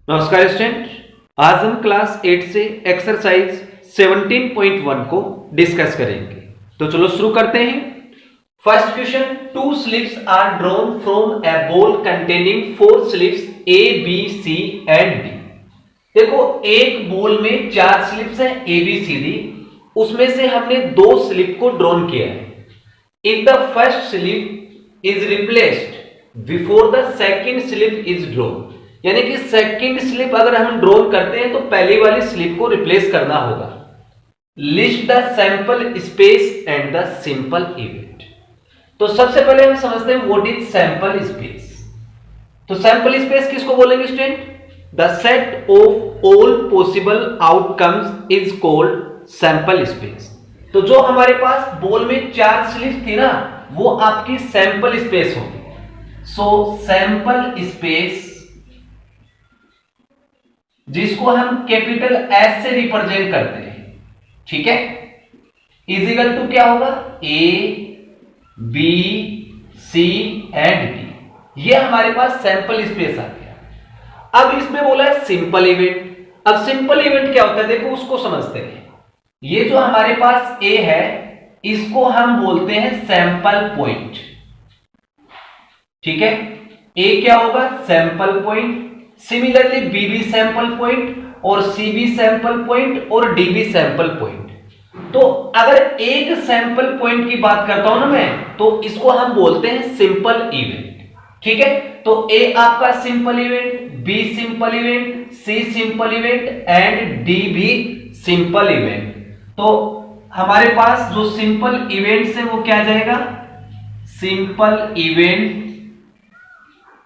नमस्कार स्टूडेंट, आज हम क्लास 8 से एक्सरसाइज 17.1 को डिस्कस करेंगे। तो चलो शुरू करते हैं। First question, two slips are drawn from a ball containing four slips A B C and D. देखो, एक बॉल में 4 स्लिप्स हैं ए बी सी डी, उसमें से हमने 2 स्लिप को ड्रॉन किया है। If the first slip is replaced before the second slip is drawn, यानी कि सेकंड स्लिप अगर हम ड्रॉ करते हैं तो पहली वाली स्लिप को रिप्लेस करना होगा। List the sample space and the simple event. तो सबसे पहले हम समझते हैं व्हाट इज सैंपल स्पेस। तो सैंपल स्पेस किसको बोलेंगे student? The set of all possible outcomes is called sample space. तो जो हमारे पास बॉल में 4 स्लिप थी ना, वो आपकी सैंपल स्पेस होगी। सो सैंपल स्पेस, जिसको हम कैपिटल एस से रिप्रेजेंट करते हैं, ठीक है, इजिकल टू क्या होगा? A B C and D. ये हमारे पास सैंपल स्पेस आ गया। अब इसमें बोला है सिंपल इवेंट। अब सिंपल इवेंट क्या होता है, देखो उसको समझते हैं। ये जो हमारे पास ए है, इसको हम बोलते हैं सैंपल पॉइंट, ठीक है। ए क्या होगा? Sample point. सिमिलरली बी भी सैंपल पॉइंट और सी भी सैंपल पॉइंट और डी भी सैंपल पॉइंट। तो अगर एक सैंपल पॉइंट की बात करता हूं ना मैं, तो इसको हम बोलते हैं सिंपल इवेंट, ठीक है। तो ए आपका simple event, B simple event, C simple event and D भी सिंपल इवेंट। तो हमारे पास जो सिंपल इवेंट्स है वो क्या आ जाएगा? Simple event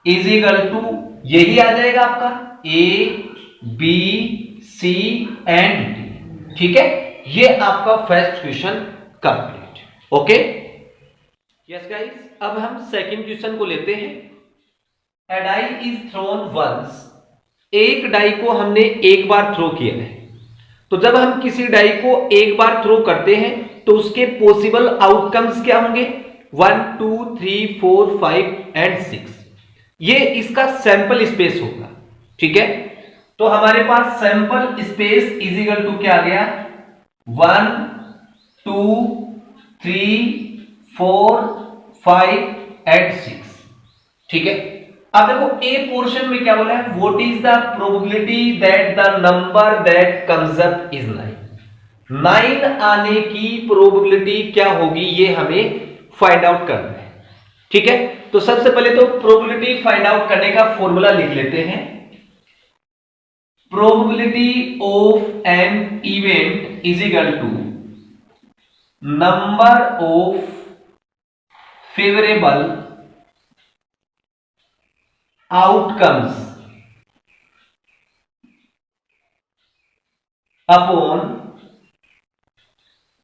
is equal to यही आ जाएगा आपका A B C and D, ठीक है। ये आपका first question complete. Okay yes guys, अब हम सेकंड क्वेश्चन को लेते हैं। A die is thrown once. एक डाई को हमने एक बार थ्रो किया है। तो जब हम किसी डाई को एक बार थ्रो करते हैं तो उसके पॉसिबल आउटकम्स क्या होंगे? 1 2 3 4 5 एंड 6। ये इसका सैंपल स्पेस होगा, ठीक है। तो हमारे पास sample space is equal to क्या आ गया? 1 2 3 4 5 एंड 6, ठीक है। अब देखो ए पोर्शन में क्या बोला है? What is the probability that the number that comes up is 9। 9 आने की प्रोबेबिलिटी क्या होगी, ये हमें फाइंड आउट करना है, ठीक है। तो सबसे पहले तो प्रोबेबिलिटी फाइंड आउट करने का फॉर्मूला लिख लेते हैं। Probability of an event is equal to number of favourable outcomes upon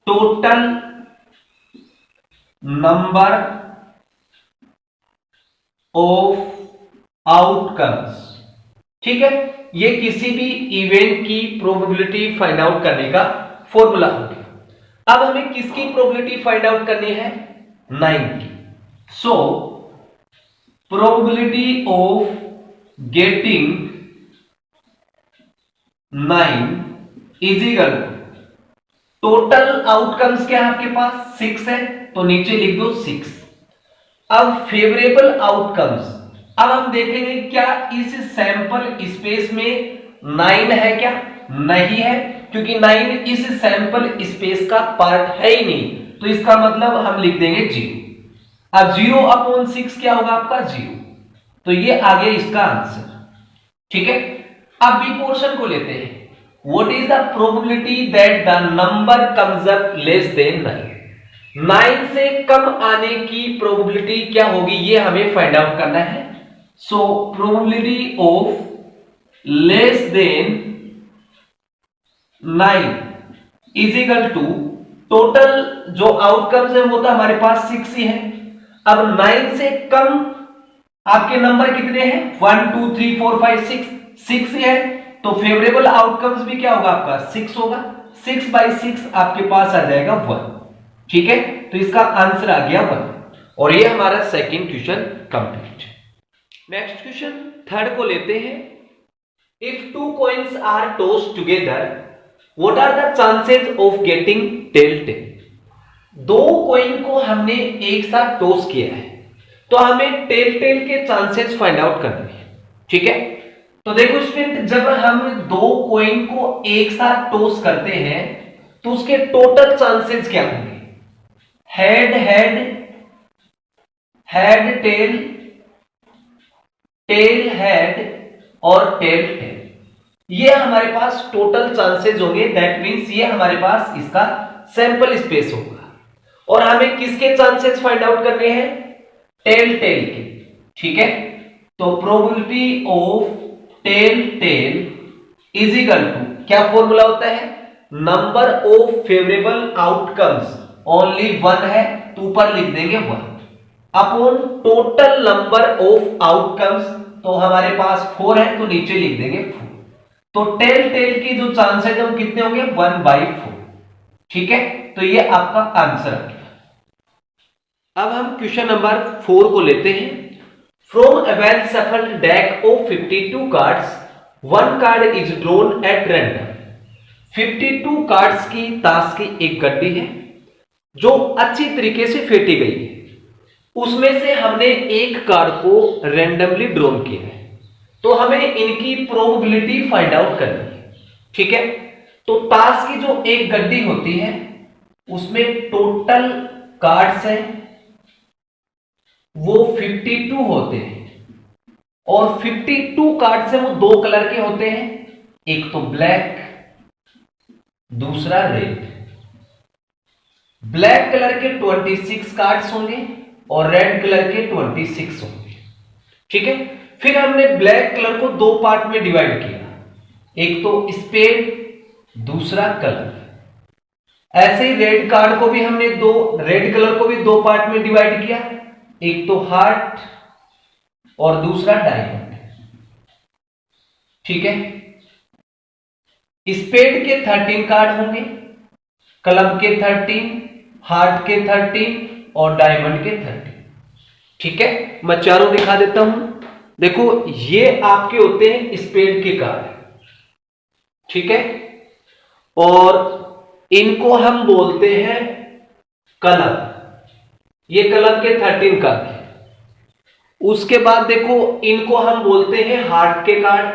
total number of outcomes, ठीक है। ये किसी भी इवेंट की प्रोबेबिलिटी फाइंड आउट करने का फॉर्मूला हो गया। अब हमें किसकी प्रोबेबिलिटी फाइंड आउट करनी है? 9 की। So probability of getting 9 is equal to total outcomes क्या है आपके पास? 6 है, तो नीचे लिख दो 6। अब फेवरेबल आउटकम्स, अब हम देखेंगे क्या इस सैंपल स्पेस में 9 है क्या? नहीं है, क्योंकि 9 इस सैंपल स्पेस का पार्ट है ही नहीं। तो इसका मतलब हम लिख देंगे 0। अब 0 अपॉन 6 क्या होगा आपका? 0। तो ये आ गया इसका आंसर, ठीक है। अब बी पोर्शन को लेते हैं। What is the probability that the number comes up less than 9। 9 से कम आने की प्रोबेबिलिटी क्या होगी, ये हमें फाइंड आउट करना है। So probability of less than 9 is equal to total जो आउटकम्स है वो तो हमारे पास 6 ही है। अब 9 से कम आपके नंबर कितने हैं? 1 2 3 4 5 6, 6 ही है। तो फेवरेबल आउटकम्स भी क्या होगा आपका? 6 होगा। 6/6 आपके पास आ जाएगा 1, ठीक है। तो इसका आंसर आ गया 1 और ये हमारा second question complete. Next question third को लेते हैं। If two coins are tossed together, what are the chances of getting tail? दो कॉइन को हमने एक साथ टॉस किया है, तो हमें टेल के चांसेस फाइंड आउट करने हैं। ठीक है, तो देखो स्टूडेंट, जब हम दो कॉइन को एक साथ टॉस करते हैं तो उसके टोटल चांसेस क्या होंगे? Head head, head tail, tail head और टेल टेल, ये हमारे पास टोटल चांसेस होंगे। दैट मींस ये हमारे पास इसका सैंपल स्पेस होगा। और हमें किसके चांसेस फाइंड आउट करने हैं? टेल टेल के। ठीक है, तो probability of tail tail is equal to, क्या फॉर्मूला होता है? Number of favourable outcomes only one है तो ऊपर लिख देंगे 1 upon total number of outcomes, तो हमारे पास 4 है तो नीचे लिख देंगे 4। तो टेल टेल की जो चांसेस है वो कितने होंगे? 1/4। ठीक है, तो ये आपका आंसर आ गया। अब हम क्वेश्चन नंबर 4 को लेते हैं। From a well shuffled deck of 52 cards, one card is drawn at random. 52 cards की ताश की एक गड्डी है जो अच्छी तरीके से फेंटी गई है, उसमें से हमने एक कार्ड को रैंडमली ड्रॉन किया है, तो हमें इनकी प्रोबेबिलिटी फाइंड आउट करनी है। ठीक है, तो ताश की जो एक गड्डी होती है उसमें टोटल कार्ड्स हैं वो 52 होते हैं, और 52 कार्ड्स हैं वो दो कलर के होते हैं, एक तो ब्लैक दूसरा रेड। ब्लैक कलर के 26 कार्ड्स होंगे और रेड कलर के 26 होंगे। ठीक है, फिर हमने ब्लैक कलर को दो पार्ट में डिवाइड किया, एक तो स्पेड दूसरा कलर। ऐसे ही रेड कार्ड को भी हमने रेड कलर को भी दो पार्ट में डिवाइड किया, एक तो हार्ट और दूसरा डायमंड। ठीक है, स्पेड के 13 कार्ड होंगे, क्लब के 13, हार्ट के 13 और डायमंड के 13। ठीक है, मैं चारों दिखा देता हूं। देखो, ये आपके होते हैं स्पेड के कार्ड। ठीक है, और इनको हम बोलते हैं क्लब। ये क्लब के 13 कार्ड है। उसके बाद देखो, इनको हम बोलते हैं हार्ट के कार्ड,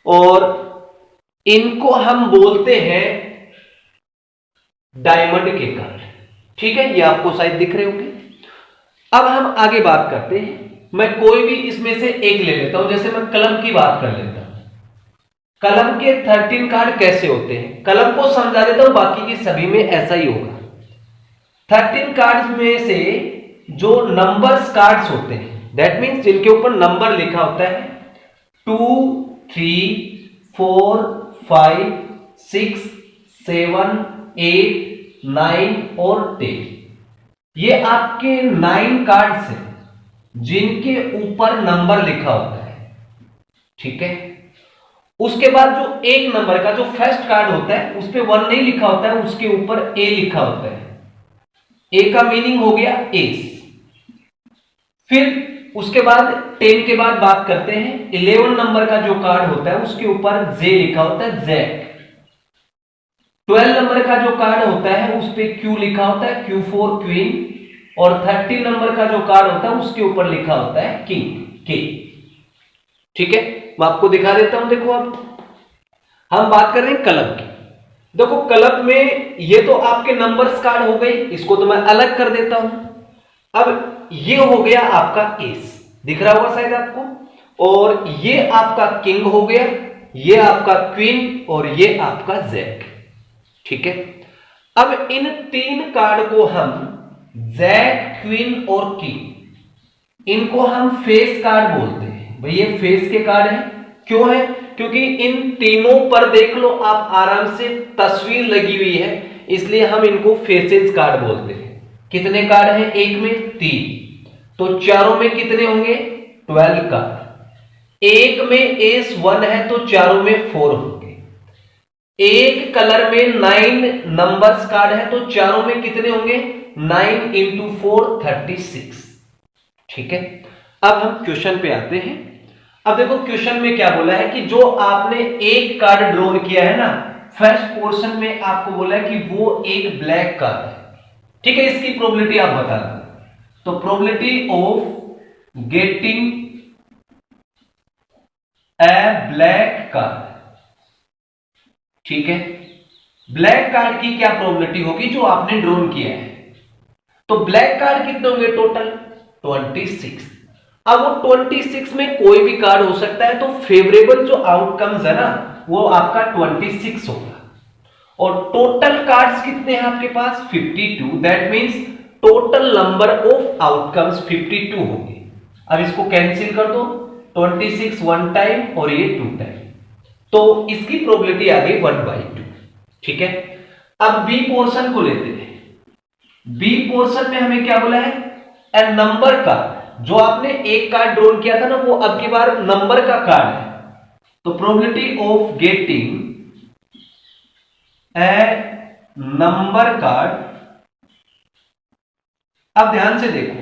और इनको हम बोलते हैं डायमंड के कार्ड। ठीक है, ये आपको शायद दिख रहे होंगे। अब हम आगे बात करते हैं। मैं कोई भी इसमें से एक ले लेता हूं, जैसे मैं कलम की बात कर लेता हूं। कलम के 13 कार्ड कैसे होते हैं, कलम को समझा देता हूं, बाकी की सभी में ऐसा ही होगा। 13 कार्ड्स में से जो नंबर्स कार्ड्स होते हैं, दैट मींस जिनके ऊपर नंबर लिखा होता है 2, 3, 4, 5, 6, 7, 8, 9 और 10, ये आपके 9 कार्ड्स हैं जिनके ऊपर नंबर लिखा होता है। ठीक है, उसके बाद जो एक नंबर का जो फर्स्ट कार्ड होता है उस पे 1 नहीं लिखा होता है, उसके ऊपर ए लिखा होता है। ए का मीनिंग हो गया एस। फिर उसके बाद 10 के बाद बात करते हैं, 11 नंबर का जो कार्ड होता है उसके ऊपर जे लिखा होता है, जैक। 12 नंबर का जो कार्ड होता है उस पे क्यू लिखा होता है, Q4 क्वीन। और 13 नंबर का जो कार्ड होता है उसके ऊपर लिखा होता है किंग, के। ठीक है, मैं आपको दिखा देता हूं। देखो, अब हम बात कर रहे हैं क्लब की। देखो, क्लब में ये तो आपके नंबर्स कार्ड हो गए, इसको तो मैं अलग कर देता हूं। अब ये हो गया आपका एस, दिख रहा होगा शायद आपको, और ये आपका किंग हो गया, ये आपका क्वीन और ये आपका जैक। ठीक है, अब इन 3 कार्ड को हम जैक, क्वीन और किंग, इनको हम फेस कार्ड बोलते हैं। भाई ये फेस के कार्ड हैं। क्यों है? क्योंकि इन तीनों पर देख लो आप आराम से तस्वीर लगी हुई है, इसलिए हम इनको फेसेस कार्ड बोलते हैं। कितने कार्ड हैं? एक में 3, तो चारों में कितने होंगे? 12 कार्ड। एक में एस 1 है तो चारों में 4 होंगे। एक कलर में 9 नंबर्स कार्ड है तो चारों में कितने होंगे? 9 × 4 36। ठीक है, अब हम क्वेश्चन पे आते हैं। अब देखो क्वेश्चन में क्या बोला है कि जो आपने एक कार्ड ड्रॉ किया है ना, फर्स्ट पोर्शन में आपको बोला है कि वो एक ब्लैक कार्ड है, ठीक है। इसकी प्रोबेबिलिटी आप बता दो। तो probability of getting a black card, ठीक है। ब्लैक कार्ड की क्या प्रोबेबिलिटी होगी जो आपने ड्रॉ किया है। तो ब्लैक कार्ड कितने होंगे टोटल 26। अब वो 26 में कोई भी कार्ड हो सकता है, तो फेवरेबल जो आउटकम्स है ना वो आपका 26 होगा। और टोटल कार्ड्स कितने हैं आपके पास 52, that means total number of outcomes 52 होंगे। अब इसको कैंसिल कर दो, 26 वन टाइम और ये 2 टाइम, तो इसकी प्रोबेबिलिटी आ गई 1/2, ठीक है। अब बी पोर्शन को लेते हैं। बी पोर्शन में हमें क्या बोला है, ए नंबर का, जो आपने एक कार्ड ड्रॉ किया था ना वो अब की बार नंबर का कार्ड है। तो probability of getting a number card, अब ध्यान से देखो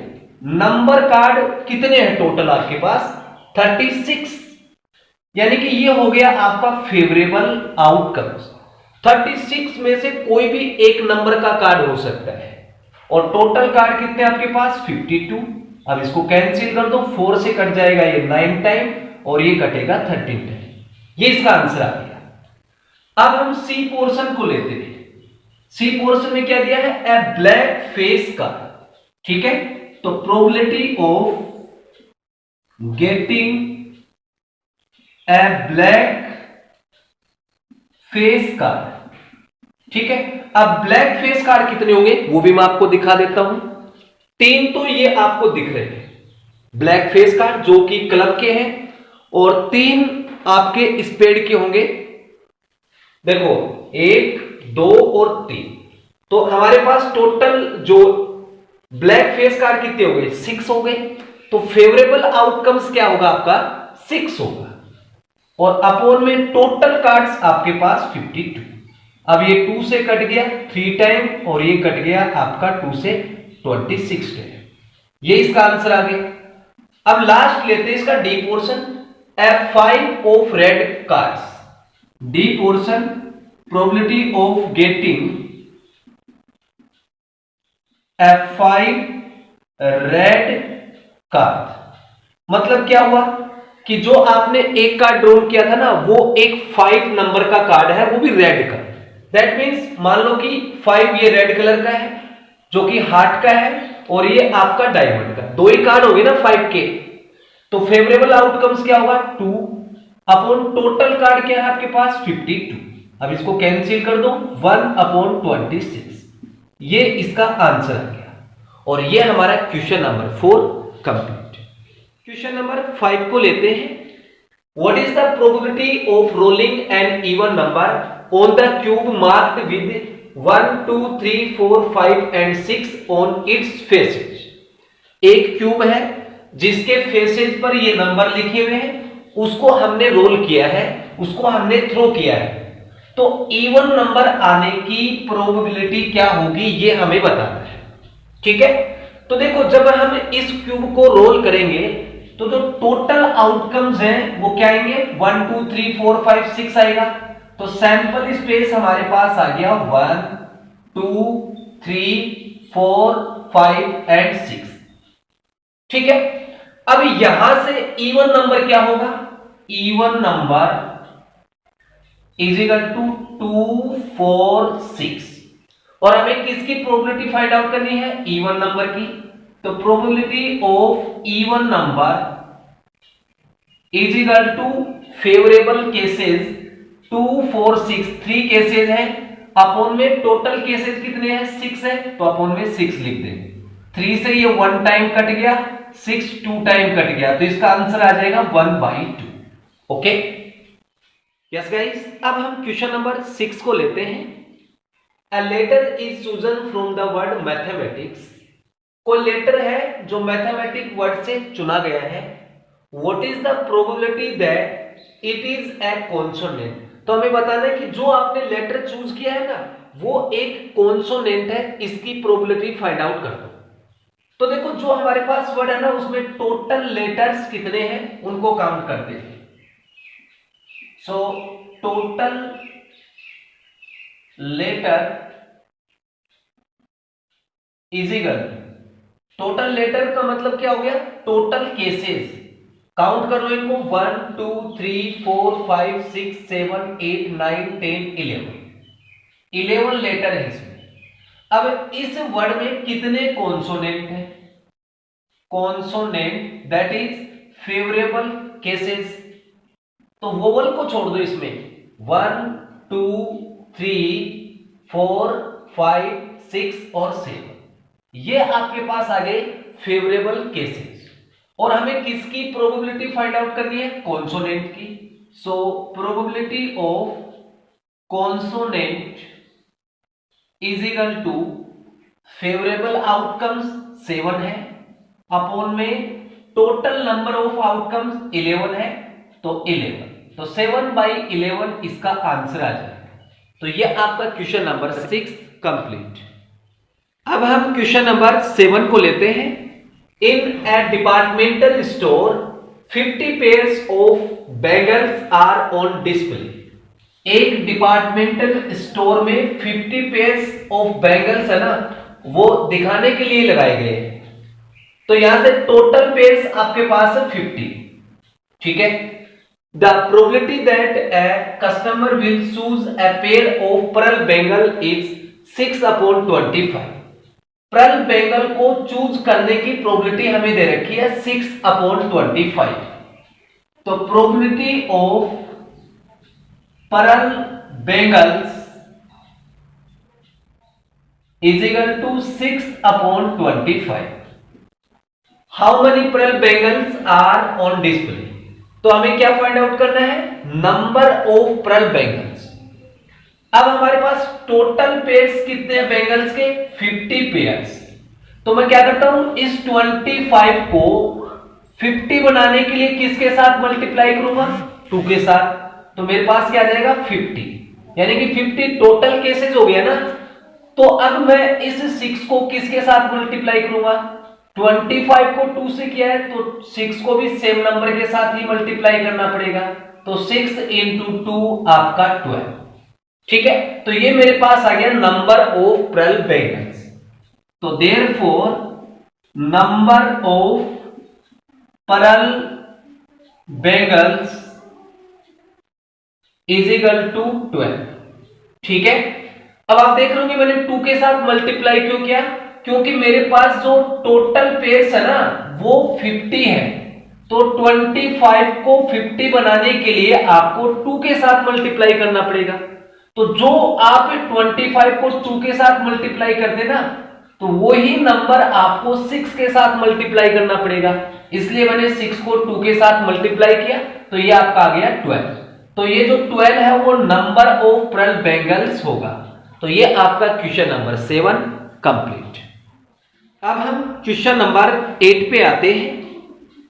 नंबर कार्ड कितने हैं टोटल आपके पास 36, यानी कि ये हो गया आपका फेवरेबल आउटकम्स। 36 में से कोई भी एक नंबर का कार्ड हो सकता है, और टोटल कार्ड कितने आपके पास 52। अब इसको कैंसिल कर दो, 4 से कट जाएगा ये 9 टाइम और ये कटेगा 13 टाइम, ये इसका आंसर आ गया। अब हम सी पोर्शन को लेते हैं। सी पोर्शन में क्या दिया है, ए ब्लैक फेस कार्ड, ठीक है। तो probability of getting a black face card, ठीक है। अब ब्लैक फेस कार्ड कितने होंगे वो भी मैं आपको दिखा देता हूं। 3 तो ये आपको दिख रहे हैं ब्लैक फेस कार्ड जो कि क्लब के हैं, और 3 आपके स्पेड के होंगे। देखो 1 2 और 3, तो हमारे पास टोटल जो ब्लैक फेस कार्ड कितने हो गए 6 हो गए। तो फेवरेबल आउटकम्स क्या होगा आपका 6 होगा, और अपोन में टोटल कार्ड्स आपके पास 52। अब ये 2 से कट गया 3 टाइम और ये कट गया आपका 2 से 26 टाइम, ये इसका आंसर आ गया। अब लास्ट लेते हैं इसका D portion, F5 of red cards. D portion probability of getting F5 red card, मतलब क्या हुआ कि जो आपने एक कार्ड ड्रॉ किया था ना वो एक 5 नंबर का कार्ड है, वो भी रेड का। दैट मींस मान लो कि 5 ये रेड कलर का है जो कि हार्ट का है, और ये आपका डायमंड का, 2 ही कार्ड हो गए ना 5 के। तो फेवरेबल आउटकम्स क्या होगा 2 अपॉन टोटल कार्ड क्या है आपके पास 52। अब इसको कैंसिल कर दो 1/26, ये इसका आंसर आ गया। और ये हमारा question number 4 complete. Question number 5 को लेते हैं। What is the probability of rolling an even number on the cube marked with 1 2 3 4 5 and 6 on its faces. एक क्यूब है जिसके फेसेज पर ये नंबर लिखे हुए हैं, उसको हमने रोल किया है, उसको हमने थ्रो किया है। तो इवन नंबर आने की प्रोबेबिलिटी क्या होगी ये हमें बताना है, ठीक है। तो देखो जब हम इस क्यूब को रोल करेंगे तो जो टोटल आउटकम्स हैं वो क्या आएंगे 1 2 3 4 5 6 आएगा। तो सैंपल स्पेस हमारे पास आ गया 1 2 3 4 5 एंड 6, ठीक है। अब यहां से इवन नंबर क्या होगा, even number is equal to 2 4 6, और हमें किसकी प्रोबेबिलिटी फाइंड आउट करनी है इवन नंबर की। तो probability of even number is equal to favourable cases 2 4 6, 3 cases हैं, अपॉन में टोटल केसेस कितने हैं 6 है, तो अपॉन में 6 लिख देंगे। 3 से ये 1 टाइम कट गया, 6 2 टाइम कट गया, तो इसका आंसर आ जाएगा 1/2। ओके यस गाइस, अब हम क्वेश्चन नंबर 6 को लेते हैं। A letter is chosen from the word mathematics. कोई लेटर है जो मैथमेटिक वर्ड से चुना गया है। What is the probability that it is a consonant. तो हमें बताना है कि जो आपने लेटर चूज किया है ना वो एक कॉन्सोनेंट है, इसकी प्रोबेबिलिटी फाइंड आउट कर दो। तो देखो जो हमारे पास वर्ड है ना उसमें टोटल लेटर्स कितने हैं उनको काउंट करते हैं। So total letter is equal, total letter का मतलब क्या हो गया, टोटल केसेस। काउंट कर लो इनको, 1 2 3 4 5 6 7 8 9 10 11 लेटर है इसमें। अब इस वर्ड में कितने कॉन्सोनेंट हैं, consonant that is favourable cases. तो वोवल को छोड़ दो इसमें, 1 2 3 4 5 6 और 7, ये आपके पास आ गए फेवरेबल केसेस। और हमें किसकी प्रोबेबिलिटी फाइंड आउट करनी है, कॉन्सोनेंट की। So probability of consonant is equal to favourable outcomes 7 है, अपॉन में टोटल नंबर ऑफ आउटकम्स 11 है, तो 11, तो 7/11 इसका आंसर आ जाएगा। तो ये आपका क्वेश्चन नंबर 6 कंप्लीट। अब हम क्वेश्चन नंबर 7 को लेते हैं। In a departmental store 50 pairs of bangles are on display. एक डिपार्टमेंटल स्टोर में 50 पेयर्स ऑफ बैंगल्स है ना, वो दिखाने के लिए लगाए गए हैं। तो यहां से टोटल पेयर्स आपके पास है 50, ठीक है। The probability that a customer will choose a pair of pearl bangle is 6/25। Pearl bangle को चूज करने की प्रोबेबिलिटी हमें दे रखी है 6/25। तो probability of pearl bangles is equal to 6/25। How many pearl bangles are on display. तो हमें क्या फाइंड आउट करना है, नंबर ऑफ पर्ल बैंगल्स। अब हमारे पास टोटल पेयर्स कितने हैं बैंगल्स के, 50 पेयर्स। तो मैं क्या करता हूं, इस 25 को 50 बनाने के लिए किसके साथ मल्टीप्लाई करूंगा, 2 के साथ। तो मेरे पास क्या आ जाएगा 50, यानी कि 50 टोटल केसेस हो गया ना। तो अब मैं इस 6 को किसके साथ मल्टीप्लाई करूंगा, 25 को 2 से किया है तो 6 को भी सेम नंबर के साथ ही मल्टीप्लाई करना पड़ेगा। तो 6 × 2 आपका 12, ठीक है। तो ये मेरे पास आ गया नंबर ऑफ पर्ल बैंगल्स। तो therefore number of pearl bangles is equal to 12, ठीक है। अब आप देख रहे हो कि मैंने 2 के साथ मल्टीप्लाई क्यों किया, क्योंकि मेरे पास जो टोटल पेयर्स है ना वो 50 है। तो 25 को 50 बनाने के लिए आपको 2 के साथ मल्टीप्लाई करना पड़ेगा। तो जो आप 25 को 2 के साथ मल्टीप्लाई करते ना, तो वही नंबर आपको 6 के साथ मल्टीप्लाई करना पड़ेगा। इसलिए मैंने 6 को 2 के साथ मल्टीप्लाई किया, तो ये आपका आ गया 12। तो ये जो 12 है वो नंबर ऑफ पर्ल बैंगल्स होगा। तो ये आपका क्वेश्चन नंबर 7 कंप्लीट। अब हम क्वेश्चन नंबर 8 पे आते हैं।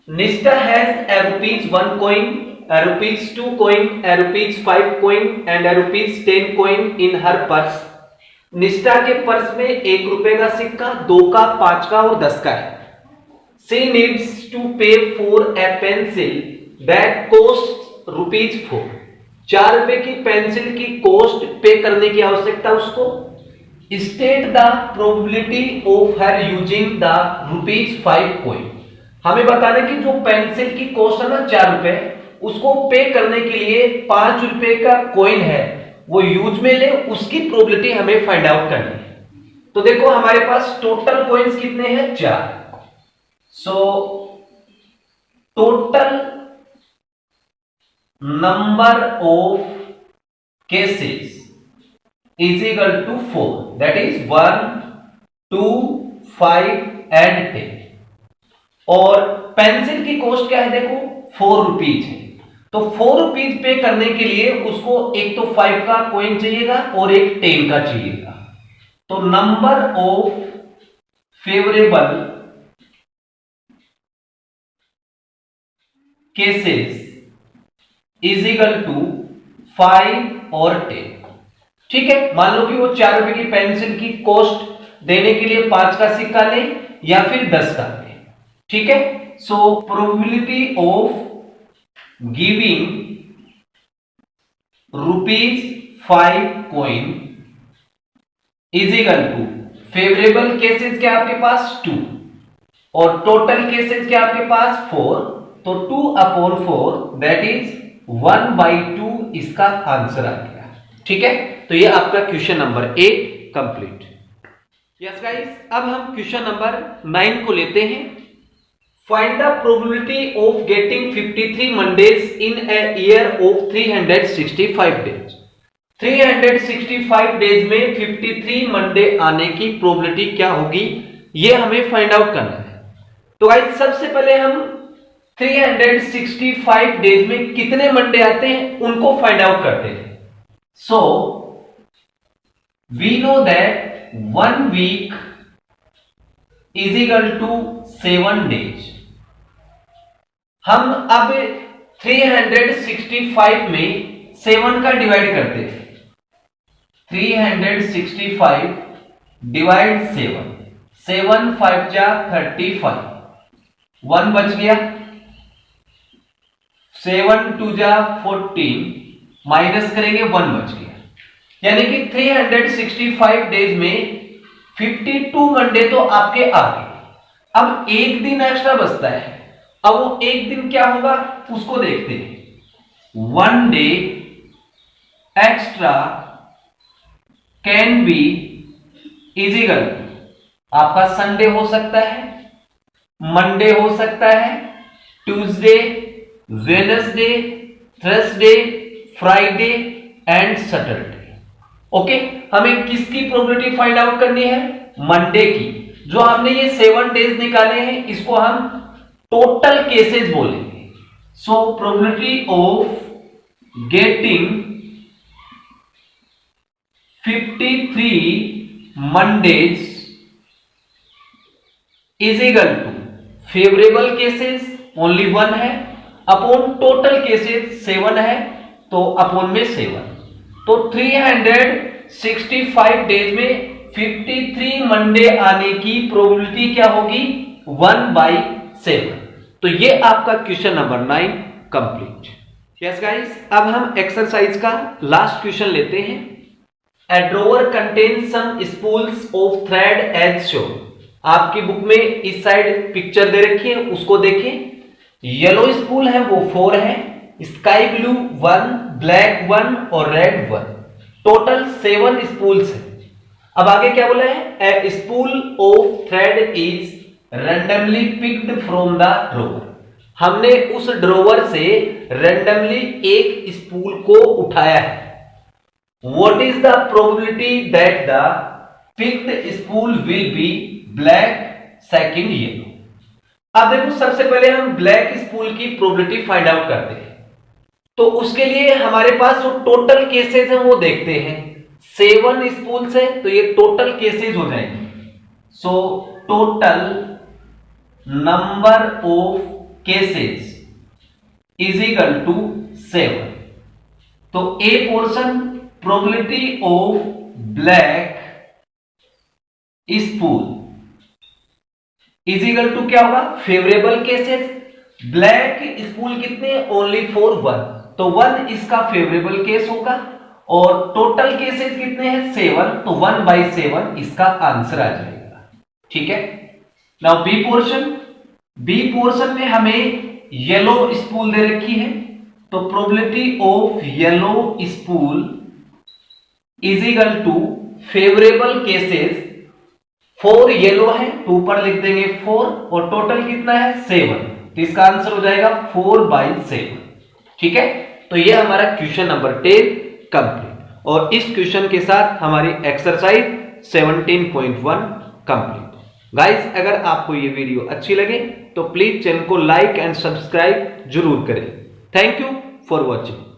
निष्ठा has a ₹1 coin, a ₹2 coin, a ₹5 coin and a ₹10 coin in her purse। निष्ठा के पर्स में ₹1 का सिक्का, 2 का, 5 का और 10 का है। She needs to pay for a pencil that costs ₹4। ₹4 की पेंसिल की कॉस्ट पे करने की आवश्यकता उसको। State the probability of her using the ₹5 coin। हमें बताना कि जो पेंसिल की कॉस्ट है ना ₹4, उसको पे करने के लिए ₹5 का कॉइन है वो यूज में ले, उसकी प्रोबेबिलिटी हमें फाइंड आउट करनी है। तो देखो हमारे पास टोटल कॉइन्स कितने हैं, 4। So total number of cases is equal to 4, that is 1 2 5 and 10। और पेंसिल की कॉस्ट क्या है, देखो ₹4 है। तो ₹4 पे करने के लिए उसको एक तो 5 का कॉइन चाहिएगा और एक 10 का चाहिएगा। तो number of favourable cases is equal to 5 और 10, ठीक है। मान लो कि वो ₹4 की पेंसिल की कॉस्ट देने के लिए 5 का सिक्का ले, या फिर 10 कर दें, ठीक है। So probability of giving ₹5 coin is equal to favourable cases क्या आपके पास 2 और टोटल केसेस क्या आपके पास 4, तो 2/4 दैट इज 1/2 इसका आंसर आ गया, ठीक है। तो ये आपका question number 8 complete. Yes guys, अब हम क्वेश्चन नंबर 9 को लेते हैं। Find the probability of getting 53 Mondays in a year of 365 days. 365 days में 53 मंडे आने की प्रोबेबिलिटी क्या होगी, ये हमें फाइंड आउट करना है। तो गाइस सबसे पहले हम 365 डेज में कितने मंडे आते हैं उनको फाइंड आउट करते हैं। So we know that 1 week is equal to 7 days. हम अब 365 में 7 का डिवाइड करते हैं। 365 डिवाइड 7, 7 5 जा 35, 1 बच गया, 7 2 जा 14, माइनस करेंगे 1 बच गया। यानी कि 365 डेज में 52 मंडे तो आपके आ गए। अब एक दिन एक्स्ट्रा बचता है। अब वो एक दिन क्या होगा उसको देखते हैं। 1 day extra can be is equal to आपका संडे हो सकता है, मंडे हो सकता है, Tuesday, Wednesday, Thursday, Friday and Saturday. Okay, हमें किसकी प्रोबेबिलिटी फाइंड आउट करनी है, मंडे की। जो हमने ये 7 डेज निकाले हैं इसको हम टोटल केसेस बोलेंगे। So probability of getting 53 Mondays is equal to favourable cases only 1 है अपॉन टोटल केसेस 7 है तो अपॉन में 7। तो 365 डेज में 53 मंडे आने की प्रोबेबिलिटी क्या होगी 1/7। तो ये आपका question number 9 complete. Yes guys, अब हम एक्सरसाइज का लास्ट क्वेश्चन लेते हैं। A drawer contains some spools of thread as shown। आपकी बुक में इस साइड पिक्चर दे रखी है, उसको देखें। येलो स्पूल है वो 4 है, स्काई ब्लू 1, ब्लैक 1 और रेड 1, टोटल 7 स्पूल्स है। अब आगे क्या बोला है, a spool of thread is randomly picked from the drawer. हमने उस ड्रॉवर से रैंडमली एक स्पूल को उठाया है। What is the probability that the picked spool will be black, second yellow? अब देखो सबसे पहले हम ब्लैक स्पूल की प्रोबेबिलिटी फाइंड आउट करते हैं। तो उसके लिए हमारे पास जो टोटल केसेस हैं वो देखते हैं। 7 स्पूल्स है तो ये टोटल केसेस हो जाएंगे। So total number of cases is equal to 7। तो A portion probability of black spool is equal to क्या होगा, फेवरेबल केसेस। ब्लैक स्पूल कितने, ओनली 4 1, तो 1 इसका फेवरेबल केस होगा। और टोटल केसेस कितने हैं 7, तो 1/7 इसका आंसर आ जाएगा, ठीक है। Now B portion, B portion में हमें येलो स्पूल दे रखी है, तो probability of yellow spool is equal to favourable cases 4 yellow है, तो ऊपर लिख देंगे 4 और टोटल कितना है 7, तो इसका आंसर हो जाएगा 4/7, ठीक है। तो ये हमारा क्वेश्चन नंबर 10 कंप्लीट और इस क्वेश्चन के साथ हमारी एक्सरसाइज 17.1 कंप्लीट। गाइस, अगर आपको ये वीडियो अच्छी लगे तो प्लीज चैनल को लाइक एंड सब्सक्राइब जरूर करें। Thank you for watching.